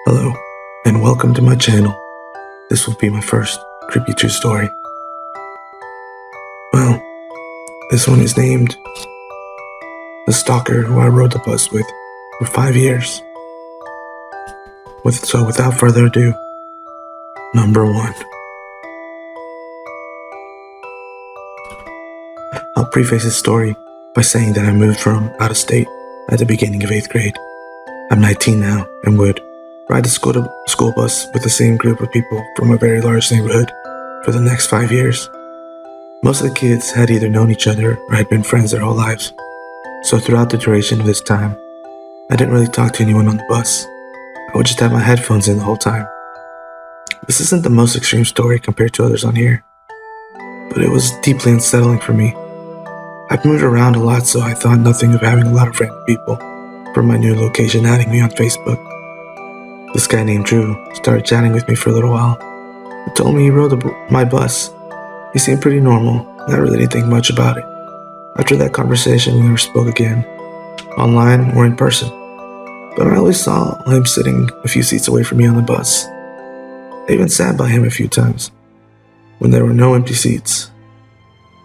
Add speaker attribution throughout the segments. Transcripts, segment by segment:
Speaker 1: Hello, and welcome to my channel. This will be my first creepy true story. Well, this one is named The Stalker Who I Rode the Bus With for 5 years. So without further ado, number 1. I'll preface this story by saying that I moved from out of state at the beginning of 8th grade. I'm 19 now and would ride the school bus with the same group of people from a very large neighborhood for the next 5 years. Most of the kids had either known each other or had been friends their whole lives. So throughout the duration of this time, I didn't really talk to anyone on the bus. I would just have my headphones in the whole time. This isn't the most extreme story compared to others on here, but it was deeply unsettling for me. I've moved around a lot, so I thought nothing of having a lot of random people from my new location adding me on Facebook. This guy named Drew started chatting with me for a little while and told me he rode my bus. He seemed pretty normal, and I really didn't think much about it. After that conversation, we never spoke again, online or in person, but I always saw him sitting a few seats away from me on the bus. I even sat by him a few times when there were no empty seats.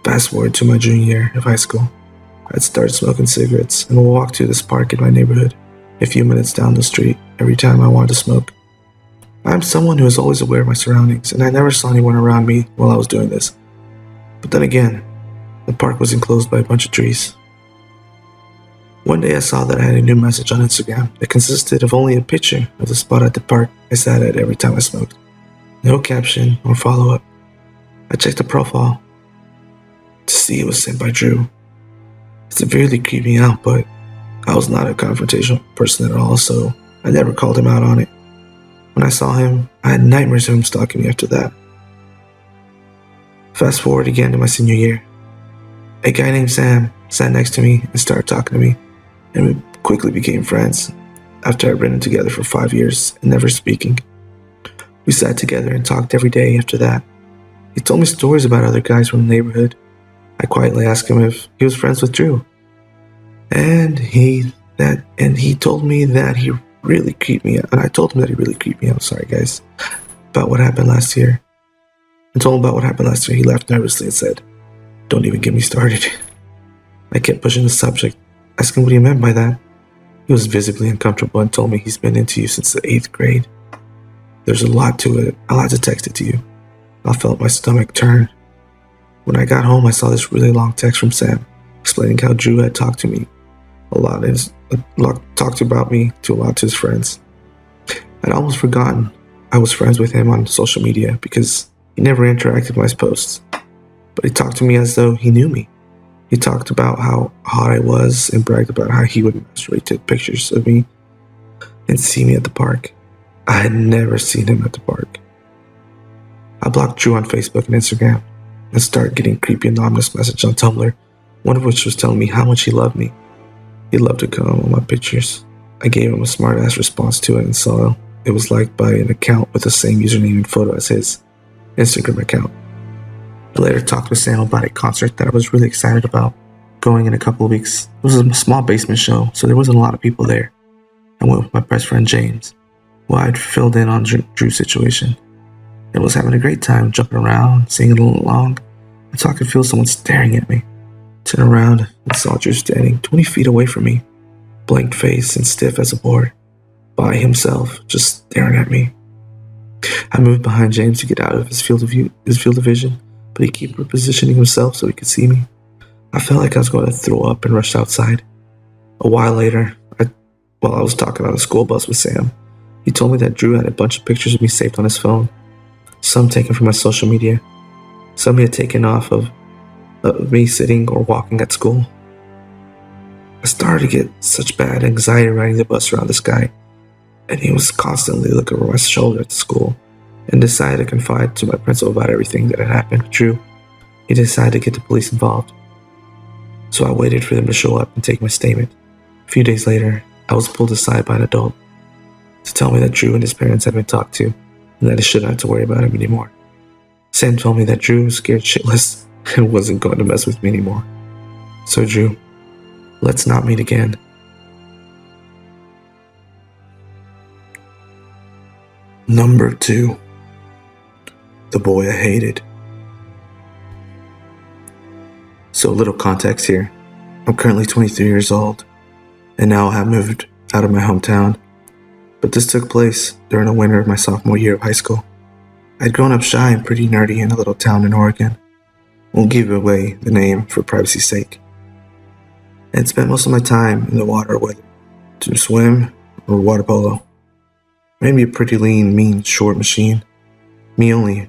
Speaker 1: Fast forward to my junior year of high school. I'd started smoking cigarettes and would walk to this park in my neighborhood a few minutes down the street every time I wanted to smoke. I'm someone who is always aware of my surroundings, and I never saw anyone around me while I was doing this. But then again, the park was enclosed by a bunch of trees. One day I saw that I had a new message on Instagram that consisted of only a picture of the spot at the park I sat at every time I smoked. No caption or follow-up. I checked the profile to see it was sent by Drew. It severely creeped me out, but I was not a confrontational person at all, so I never called him out on it. When I saw him, I had nightmares of him stalking me after that. Fast forward again to my senior year. A guy named Sam sat next to me and started talking to me, and we quickly became friends after I'd been together for 5 years and never speaking. We sat together and talked every day after that. He told me stories about other guys from the neighborhood. I quietly asked him if he was friends with Drew. And he told me that he really creeped me out. And I told him that he really creeped me out, sorry guys, about what happened last year. I told him about what happened last year. He laughed nervously and said, "Don't even get me started." I kept pushing the subject, asking what he meant by that. He was visibly uncomfortable and told me he's been into you since the 8th grade. There's a lot to it. I'll have to text it to you. I felt my stomach turn. When I got home, I saw this really long text from Sam explaining how Drew had talked to me talked about me to a lot to his friends. I'd almost forgotten I was friends with him on social media because he never interacted with my posts. But he talked to me as though he knew me. He talked about how hot I was and bragged about how he would masturbate to pictures of me and see me at the park. I had never seen him at the park. I blocked Drew on Facebook and Instagram and started getting creepy anonymous messages on Tumblr, one of which was telling me how much he loved me. He loved to comment on my pictures. I gave him a smart-ass response to it and saw it was liked by an account with the same username and photo as his Instagram account. I later talked with Sam about a concert that I was really excited about going in a couple of weeks. It was a small basement show, so there wasn't a lot of people there. I went with my best friend James, who I'd filled in on Drew's situation. I was having a great time jumping around, singing along, until I could feel someone staring at me. Turned around and saw Drew standing 20 feet away from me, blank face and stiff as a board, by himself, just staring at me. I moved behind James to get out of his field of vision, but he kept repositioning himself so he could see me. I felt like I was going to throw up and rushed outside. A while later, while I was talking on a school bus with Sam, he told me that Drew had a bunch of pictures of me saved on his phone, some taken from my social media, some he had taken off of me sitting or walking at school. I started to get such bad anxiety riding the bus around this guy, and he was constantly looking over my shoulder at the school, and decided to confide to my principal about everything that had happened with Drew. He decided to get the police involved. So I waited for them to show up and take my statement. A few days later, I was pulled aside by an adult to tell me that Drew and his parents had been talked to, and that I shouldn't have to worry about him anymore. Sam told me that Drew was scared shitless and wasn't going to mess with me anymore. So Drew, let's not meet again. Number 2. The boy I hated. So a little context here. I'm currently 23 years old, and now I have moved out of my hometown. But this took place during the winter of my sophomore year of high school. I'd grown up shy and pretty nerdy in a little town in Oregon. Won't give away the name for privacy's sake. And spent most of my time in the water, whether to swim or water polo. Made me a pretty lean, mean, short machine. Me only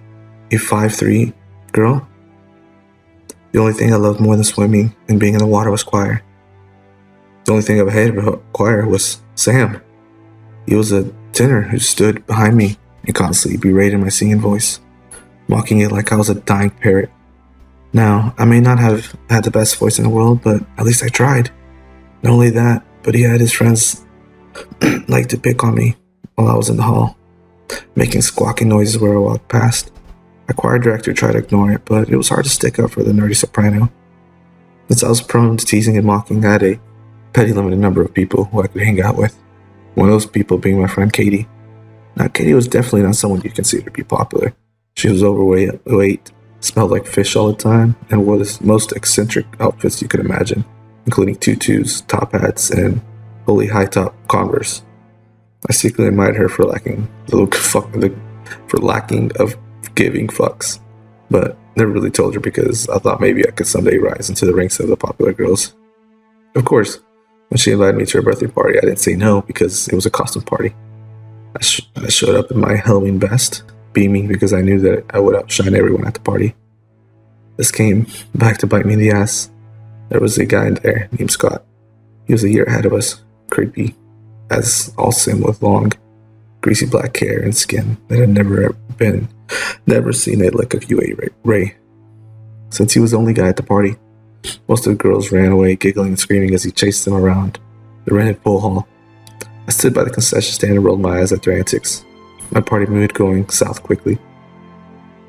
Speaker 1: a 5'3" girl. The only thing I loved more than swimming and being in the water was choir. The only thing I hated about choir was Sam. He was a tenor who stood behind me and constantly berated my singing voice, mocking it like I was a dying parrot. Now, I may not have had the best voice in the world, but at least I tried. Not only that, but he had his friends like to pick on me while I was in the hall, making squawking noises where I walked past. My choir director tried to ignore it, but it was hard to stick up for the nerdy soprano. Since I was prone to teasing and mocking, I had a petty limited number of people who I could hang out with. One of those people being my friend Katie. Now, Katie was definitely not someone you consider to be popular. She was overweight, smelled like fish all the time, and wore the most eccentric outfits you could imagine, including tutus, top hats, and fully high-top Converse. I secretly admired her for lacking of giving fucks, but never really told her because I thought maybe I could someday rise into the ranks of the popular girls. Of course, when she invited me to her birthday party, I didn't say no because it was a costume party. I showed up in my Halloween best, beaming because I knew that I would outshine everyone at the party. This came back to bite me in the ass. There was a guy in there named Scott. He was a year ahead of us, creepy as all sin with long, greasy black hair and skin that had never seen a lick of UA Ray. Since he was the only guy at the party, most of the girls ran away giggling and screaming as he chased them around the rented pool hall. I stood by the concession stand and rolled my eyes at their antics, my party mood going south quickly.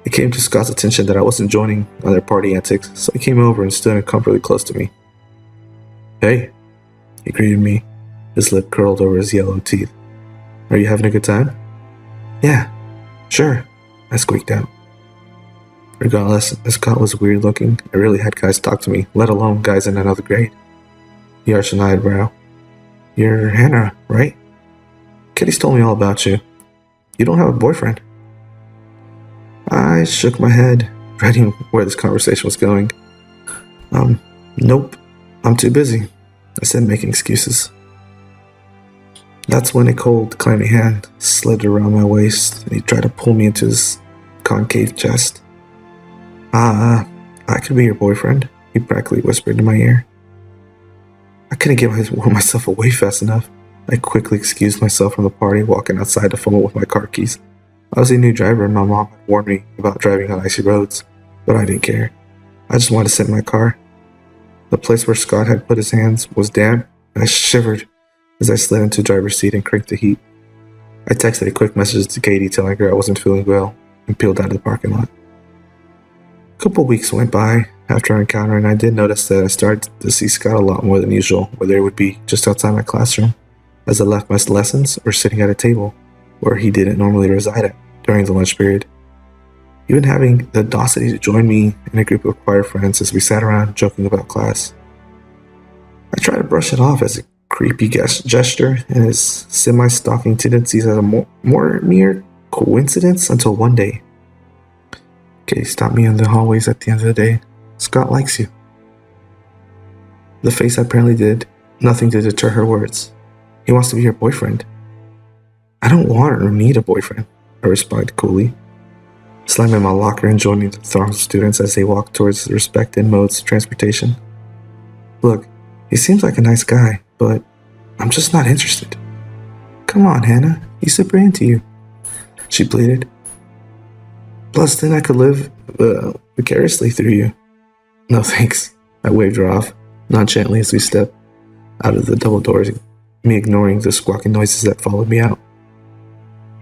Speaker 1: It came to Scott's attention that I wasn't joining on their party antics, so he came over and stood uncomfortably close to me. "Hey," he greeted me, his lip curled over his yellow teeth. "Are you having a good time?" "Yeah, sure," I squeaked out. Regardless, Scott was weird looking. I rarely had guys talk to me, let alone guys in another grade. He arched an eyebrow. "You're Hannah, right? Kitty's told me all about you. You don't have a boyfriend." I shook my head, dreading where this conversation was going. Nope, I'm too busy," I said, making excuses. That's when a cold, clammy hand slid around my waist, and he tried to pull me into his concave chest. I could be your boyfriend," he practically whispered in my ear. I couldn't get myself away fast enough. I quickly excused myself from the party, walking outside to fumble with my car keys. I was a new driver, and my mom had warned me about driving on icy roads, but I didn't care. I just wanted to sit in my car. The place where Scott had put his hands was damp, and I shivered as I slid into the driver's seat and cranked the heat. I texted a quick message to Katie telling her I wasn't feeling well and peeled out of the parking lot. A couple weeks went by after our encounter, and I did notice that I started to see Scott a lot more than usual, whether it would be just outside my classroom as I left my lessons or sitting at a table where he didn't normally reside at during the lunch period. Even having the audacity to join me and a group of choir friends as we sat around joking about class. I tried to brush it off as a creepy gesture and his semi-stalking tendencies as a more mere coincidence until one day. Katie stopped me in the hallways at the end of the day. "Scott likes you." The face apparently did nothing to deter her words. "He wants to be your boyfriend." "I don't want or need a boyfriend," I responded coolly, slamming my locker and joining the throng of students as they walked towards the respected modes of transportation. "Look, he seems like a nice guy, but I'm just not interested." "Come on, Hannah, he's super into you," she pleaded. "Plus, then I could live vicariously through you." "No thanks," I waved her off, nonchalantly as we stepped out of the double doors, me ignoring the squawking noises that followed me out.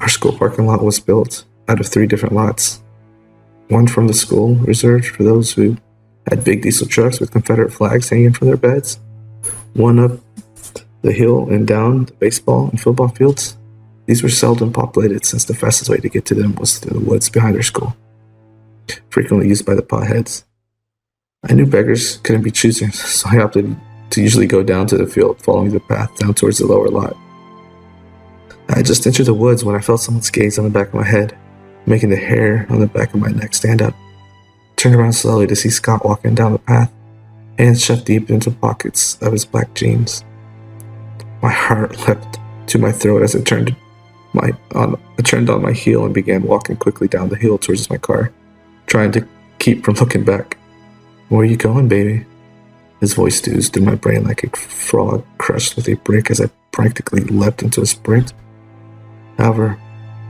Speaker 1: Our school parking lot was built out of 3 different lots. One from the school, reserved for those who had big diesel trucks with Confederate flags hanging from their beds. One up the hill and down the baseball and football fields. These were seldom populated since the fastest way to get to them was through the woods behind our school, frequently used by the potheads. I knew beggars couldn't be choosers, so I opted to usually go down to the field, following the path down towards the lower lot. I had just entered the woods when I felt someone's gaze on the back of my head, making the hair on the back of my neck stand up. I turned around slowly to see Scott walking down the path, hands shoved deep into the pockets of his black jeans. My heart leapt to my throat as I turned on my heel and began walking quickly down the hill towards my car, trying to keep from looking back. "Where are you going, baby?" His voice oozed through my brain like a frog crushed with a brick as I practically leapt into a sprint. However,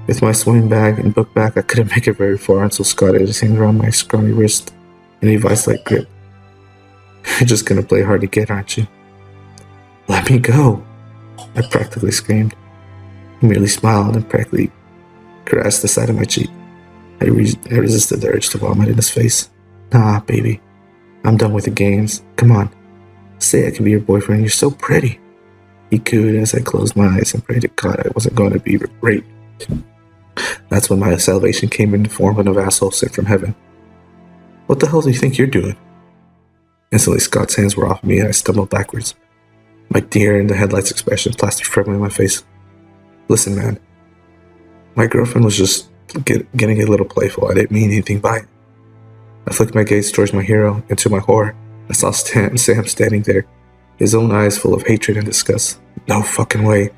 Speaker 1: with my swimming bag and book bag, I couldn't make it very far until Scott had his hand around my scrawny wrist in a vice-like grip. "You're just gonna play hard to get, aren't you?" "Let me go," I practically screamed. He merely smiled and practically caressed the side of my cheek. I resisted the urge to vomit in his face. "Nah, baby. I'm done with the games. Come on. Say I can be your boyfriend. You're so pretty." He cooed as I closed my eyes and prayed to God I wasn't going to be raped. That's when my salvation came in the form of an asshole sent from heaven. "What the hell do you think you're doing?" Instantly, Scott's hands were off me and I stumbled backwards, my deer in the headlights expression plastered firmly on my face. "Listen, man. My girlfriend was just getting a little playful. I didn't mean anything by it." I flicked my gaze towards my hero, and to my horror, I saw Sam standing there, his own eyes full of hatred and disgust. "No fucking way.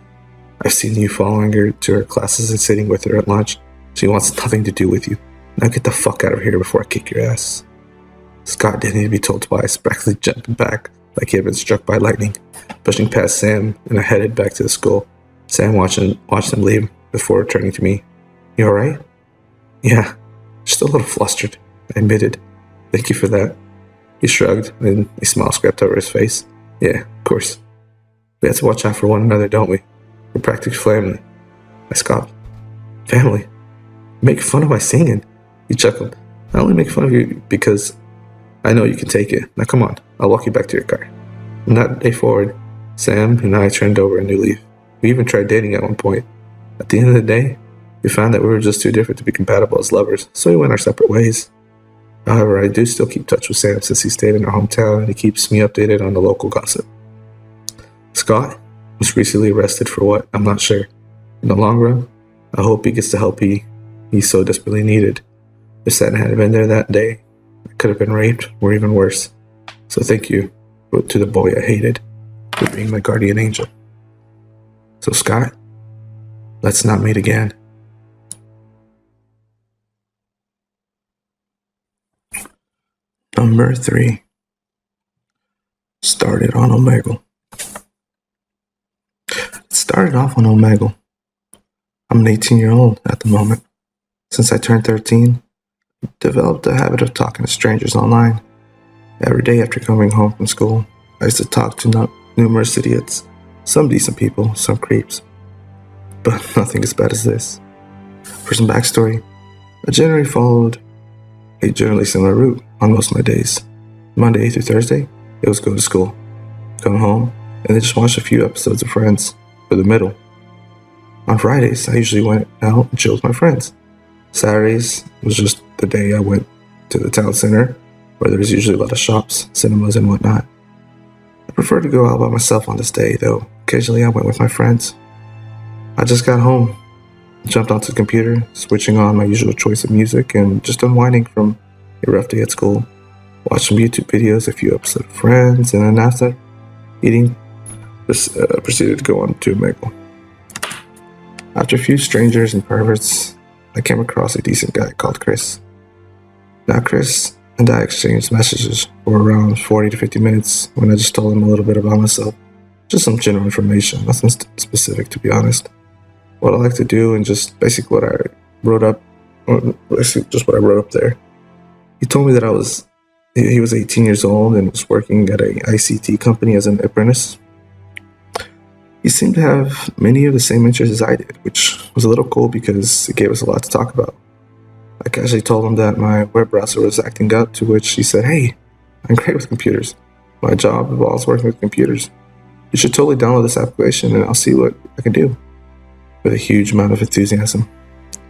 Speaker 1: I've seen you following her to her classes and sitting with her at lunch. She wants nothing to do with you. Now get the fuck out of here before I kick your ass." Scott didn't need to be told twice, practically jumping back like he had been struck by lightning, pushing past Sam, and I headed back to the school. Sam watched them leave before turning to me. "You alright?" "Yeah, just a little flustered," I admitted. "Thank you for that." He shrugged, and a smile scraped over his face. "Yeah, of course. We have to watch out for one another, don't we? We're practically family." I scoffed. "Family? Make fun of my singing?" He chuckled. "I only make fun of you because I know you can take it. Now come on, I'll walk you back to your car." From that day forward, Sam and I turned over a new leaf. We even tried dating at one point. At the end of the day, we found that we were just too different to be compatible as lovers, so we went our separate ways. However, I do still keep touch with Sam since he stayed in our hometown and he keeps me updated on the local gossip. Scott was recently arrested for what? I'm not sure. In the long run, I hope he gets the help he so desperately needed. If Satan had been there that day, I could have been raped or even worse. So thank you to the boy I hated for being my guardian angel. So Scott, let's not meet again. Number 3. Started on Omegle. Started off on Omegle. I'm an 18-year-old at the moment. Since I turned 13, I developed a habit of talking to strangers online. Every day after coming home from school, I used to talk to numerous idiots, some decent people, some creeps, but nothing as bad as this. For some backstory, I generally followed a generally similar route on most of my days. Monday through Thursday, it was go to school, come home, and then just watch a few episodes of Friends for the middle. On Fridays, I usually went out and chilled with my friends. Saturdays was just the day I went to the town center, where there's usually a lot of shops, cinemas, and whatnot. I prefer to go out by myself on this day, though occasionally I went with my friends. I just got home, jumped onto the computer, switching on my usual choice of music, and just unwinding from a rough day at school. Watched some YouTube videos, a few episodes of Friends, and then after eating, proceeded to go on to Omegle. After a few strangers and perverts, I came across a decent guy called Chris. Now Chris and I exchanged messages for around 40 to 50 minutes when I just told him a little bit about myself. Just some general information, nothing specific to be honest. What I like to do and just basically what I wrote up, just what I wrote up there. He told me that he was 18 years old and was working at an ICT company as an apprentice. He seemed to have many of the same interests as I did, which was a little cool because it gave us a lot to talk about. I casually told him that my web browser was acting up, to which he said, "Hey, I'm great with computers. My job involves working with computers. You should totally download this application and I'll see what I can do." with a huge amount of enthusiasm.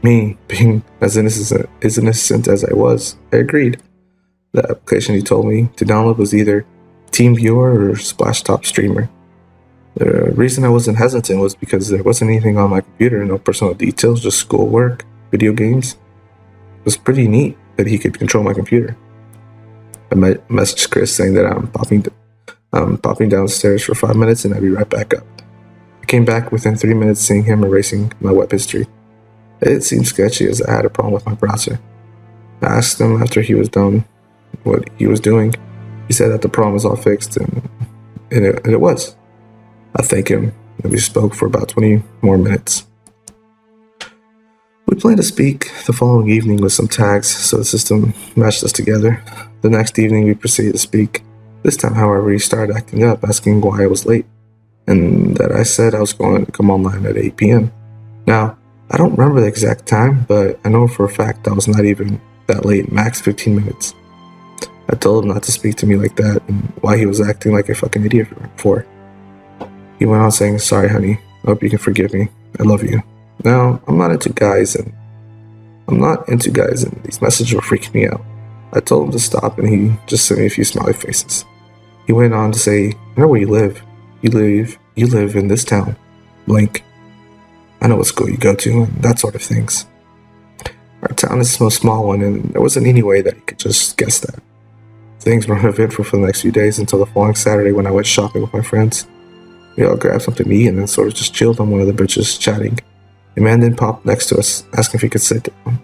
Speaker 1: Me, being as innocent as I was, I agreed. The application he told me to download was either TeamViewer or Splashtop Streamer. The reason I wasn't hesitant was because there wasn't anything on my computer, no personal details, just schoolwork, video games. It was pretty neat that he could control my computer. I messaged Chris saying that I'm popping downstairs for 5 minutes and I'd be right back up. I came back within 3 minutes seeing him erasing my web history. It seemed sketchy as I had a problem with my browser. I asked him after he was done what he was doing. He said that the problem was all fixed, and it was. I thanked him, and we spoke for about 20 more minutes. We planned to speak the following evening with some tags, so the system matched us together. The next evening, we proceeded to speak. This time, however, he started acting up, asking why I was late, and that I said I was going to come online at 8 p.m. Now, I don't remember the exact time, but I know for a fact I was not even that late, max 15 minutes. I told him not to speak to me like that and why he was acting like a fucking idiot for. He went on saying, "Sorry, honey. I hope you can forgive me. I love you." Now, I'm not into guys, and these messages were freaking me out. I told him to stop, and he just sent me a few smiley faces. He went on to say, "I know where you live. You live in this town. Blank. I know what school you go to," and that sort of things. Our town is a small one, and there wasn't any way that he could just guess that. Things were uneventful for the next few days until the following Saturday when I went shopping with my friends. We all grabbed something to eat and then sort of just chilled on one of the benches chatting. A man then popped next to us, asking if he could sit down.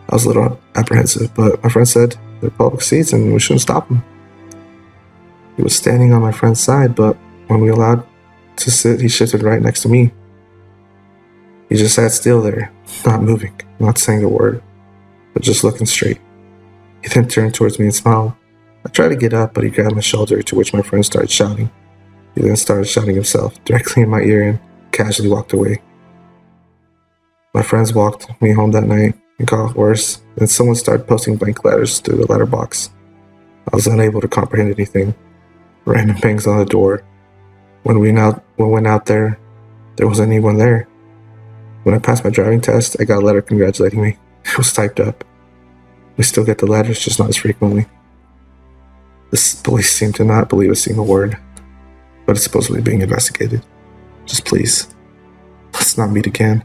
Speaker 1: I was a little apprehensive, but my friend said they're public seats and we shouldn't stop him. He was standing on my friend's side, but when we allowed to sit, he shifted right next to me. He just sat still there, not moving, not saying a word, but just looking straight. He then turned towards me and smiled. I tried to get up, but he grabbed my shoulder, to which my friend started shouting. He then started shouting himself directly in my ear and casually walked away. My friends walked me home that night and got worse, and someone started posting blank letters through the letterbox. I was unable to comprehend anything. Random bangs on the door. When we went out there wasn't anyone there. When I passed my driving test, I got a letter congratulating me. It was typed up. We still get the letters, just not as frequently. The police seem to not believe a single word, but it's supposedly being investigated. Just please, let's not meet again.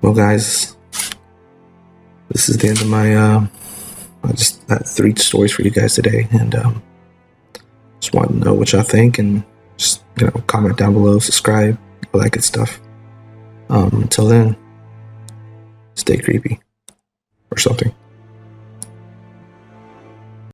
Speaker 1: Well, guys, this is the end of my I just had 3 stories for you guys today, and just want to know what y'all think, and just comment down below, subscribe, all that good stuff. Until then, stay creepy or something.